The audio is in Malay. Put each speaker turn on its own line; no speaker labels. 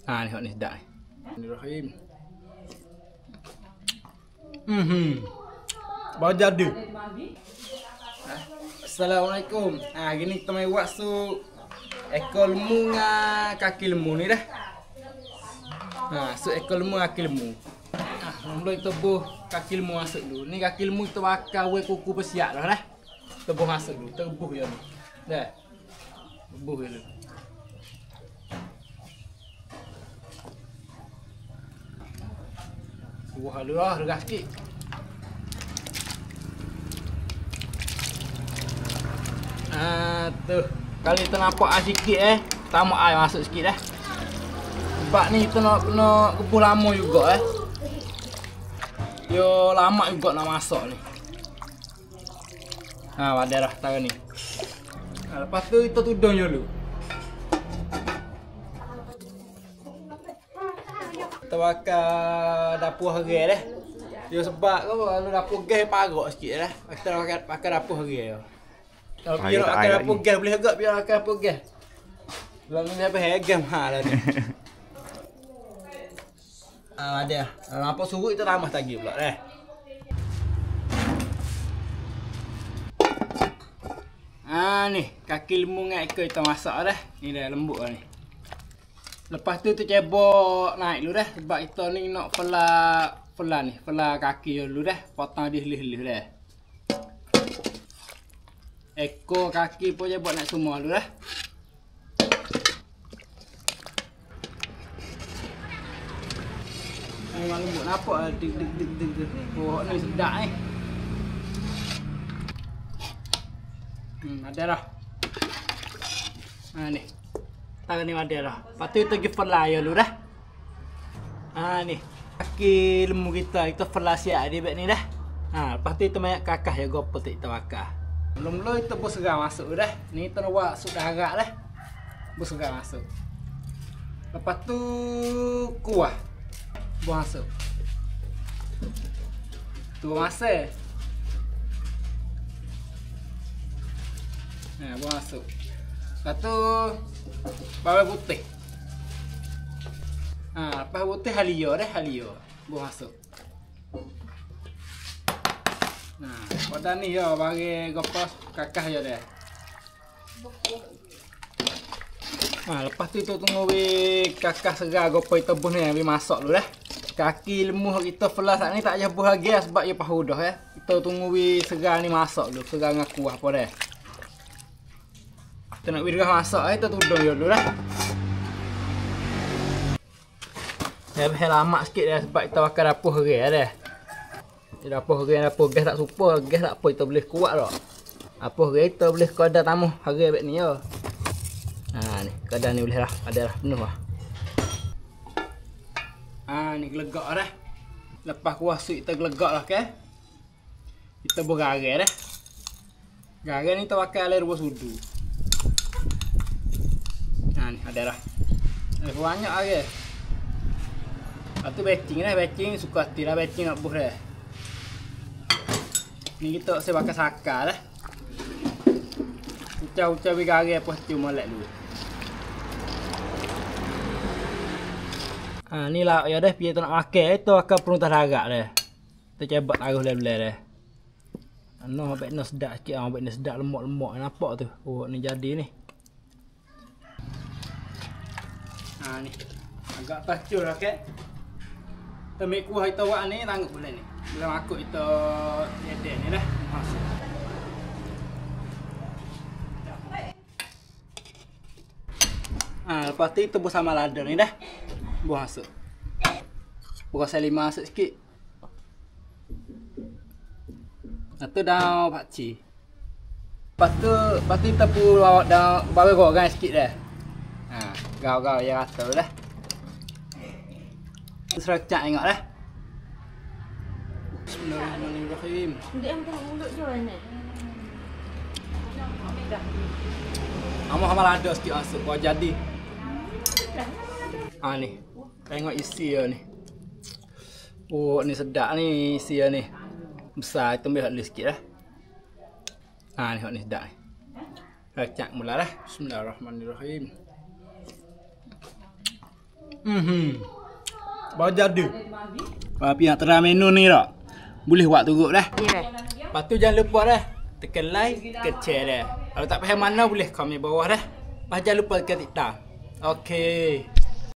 Ni hok ni sedap ni. Bismillahirrahmanirrahim. Baru jadi. Assalamualaikum. Gini kita mai buat su ekor lembu dengan kaki lembu ni dah. Su ekor lembu kaki lembu. Mula kita buh kaki lembu masuk dulu. Ni kaki lembu kita bakar we kuku bersiap dah dah. Kita buh masuk dulu, kita buh je ni. Dah. Buh dulu. Buh dulu lah, regah sikit. Tu. Kali kita nampak sikit tambah air masuk sikit dah. Sebab ni kita nak kena kebuh lama juga Yo lama juga nak masak ni. Wadah dah tahu ni. Lepas tu kita tudung dulu. Kita bakar dapur hari dah. Yo sebab kalau dapur gas parok sikit dah. Kita bakar dapur hari. Kalau biar nak pakai dapur gas boleh agak biar pakai dapur gas. Kalau ni apa harga mahal dah ni. Ada. Apa suruh kita tambah lagi pula dah. Ni kaki lembu dengan ekor kita masak dah. Ni dah lembut dah ni. Lepas tu cebok naik dulu dah sebab kita ni nak fela kaki dulu dah. Potong dia helih-helih dah. Ekor kaki pun cebok naik semua dulu dah. Memang lembut nampak lah dig. Oh ni sedap ni. Ada dah. Ni. Tangan ni ada dah. Lepas tu kita pergi fly dulu dah. Ni. Kaki lembu kita fly siap dia buat ni dah. Lepas tu kita banyak kakah je gopo tu kita bakar. Mula-mula kita buh segar masuk dah. Ni kita nak buat sup darat dah. Buh segar masuk. Lepas tu kuah. Buah masuk. Tu masak. Buah masuk. Lepas tu bawang putih. Lepas putih halio dah, halio. Buah masuk. Pada ni ya bagi gopas kakah je dah. Lepas tu kita tunggu kakah segar gopo kita buh ni habis masak dulu dah. Kaki lembu kita fela saat ni tak payah buh lagi sebab ia pahu dah Kita tunggu segar ni masak dulu, segar dengan kuah apa dah. Kita nak wirgah masak kita tudung dulu dah. Habis lama sikit dah sebab kita bakar dapur hari dah. Dapur gas tak super, gas tak apa kita boleh kuat dah. Dapur hari kita boleh kadar tamu hari abad ni ya. Ni kadar ni boleh dah, ada dah penuh dah. Ni gelegak dah. Lepas kuah sup kita gelegak lah kita buat garam dah. Garam ni kita pakai air rebus sudu. Ni ada dah. Banyak air. Lepas tu batching dah, batching suka hati lah batching nak buh dah. Ni kita saya bakar sakar dah. Ucap-ucap garam apa hati molek dulu. Ni lah ya dah piye tu nak makan itu akan peruntah darat dah. Kita cebak taruh belah-belah dah. Abek ni sedap sikit, abek ni sedap lemak-lemak nampak tu. Oh ni jadi ni. Ni. Agak pacul lah Kita ambil kuah kita buat ni tanggup boleh ni. Bila makuk kita edek ni dah. Masuk. Lepas tu kita buat sama lada ni dah. Buah masuk. Buah selima masuk sikit. Lepas tu daun pakcik. Lepas tu kita pun daun bawang goreng sikit dah. Gau-gau yang rata dah. Serecak tengok dah. Bismillahirrahmanirrahim.
Dia yang tengok mulut je ni.
Amal lada sikit masuk buat jadi. Ni. Tengok isi dia ni. Oh ni sedap ni isi dia ni. Besar kita ambil hot sikit dah. Ni hot ni sedap ni. Racak mula dah. Bismillahirrahmanirrahim. Baru jadi. Tapi nak terang menu ni tak? Boleh buat turut dah.
Ya.
Lepas tu jangan lupa dah. Tekan like, tekan share dah. Kalau tak faham mana boleh komen bawah dah. Lepas jangan lupa tekan TikTok. Okey.